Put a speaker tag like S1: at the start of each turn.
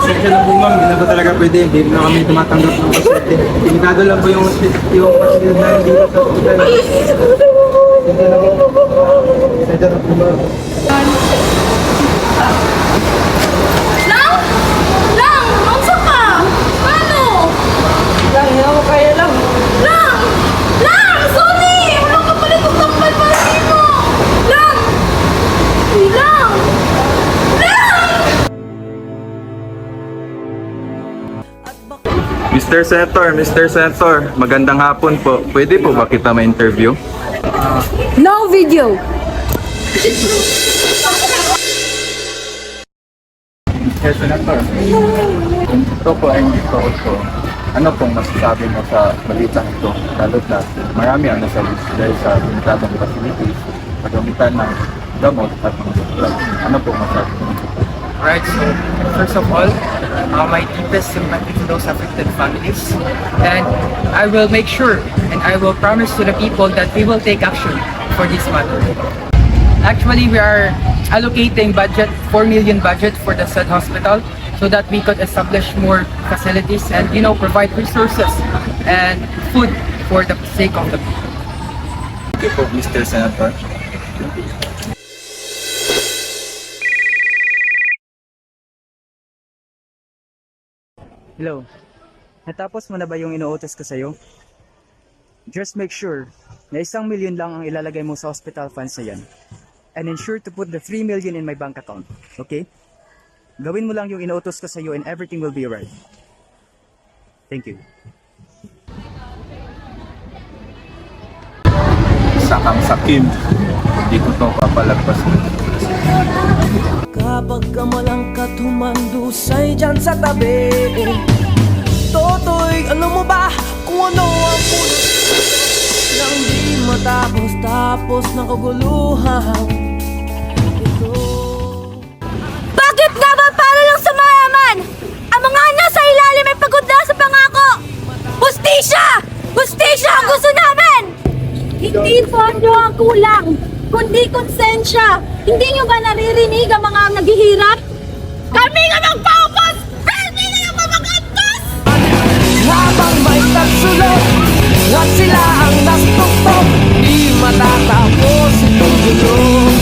S1: Sensya lang po ma'am, hindi na po talaga pwede. Hindi na kami tumatanggap ng pasyente. Limitado lang po yung pasyente na hindi na sa hospital. Sensya lang po. Sensya lang po ma'am.
S2: Lang! Lang! Mangsa ka! Paano?
S3: Lang, hindi ako kaya lang.
S2: Lang! Lang! Sorry! Walang kapalit ng tampal para mo! Lang! Lang!
S4: Mr. Senator, magandang hapon po. Pwede po ba kita ma-interview?
S3: No video!
S4: Mr. Senator, ito po ay dito ko. Ano pong masasabi mo sa balitang ito? Lalo na marami ang nasa list dahil sa limitadong facilities, pagamitan ng gamot at mga drugs. Ano pong masasabi mo?
S5: Right, so first of all, my deepest sympathy to those affected families, and I will make sure and I will promise to the people that we will take action for this matter. Actually, we are allocating 4 million budget for the said hospital so that we could establish more facilities and provide resources and food for the sake of the people.
S4: Thank you po, Mr. Senator.
S6: Hello. Natapos mo na ba yung inuutos ko sa'yo? Just make sure na 1 million lang ang ilalagay mo sa hospital funds na yan. And ensure to put the 3 million in my bank account. Okay? Gawin mo lang yung inuutos ko sa'yo and everything will be alright. Thank you.
S4: Sakang sakim. Hindi ko ito papalagpasin.
S7: Kapag ka malangkat humandusay dyan sa tabi Totoy, alam mo ba kung ano ang puno nang di matapos-tapos ng kaguluhan ito.
S2: Bakit nga ba para lang sa mayaman? Ang mga nasa ilalim ay pagod na sa pangako! Hustisya! Hustisya ang gusto namin! Hindi pondo ang kulang, kundi konsensya. Hindi nyo ba naririnig ang mga naghihirap? Kami nga magpaupos! Hindi nga yung mamagantos!
S7: Habang may tagsulot at sila ang nastuktok, di matatapos itong gulo.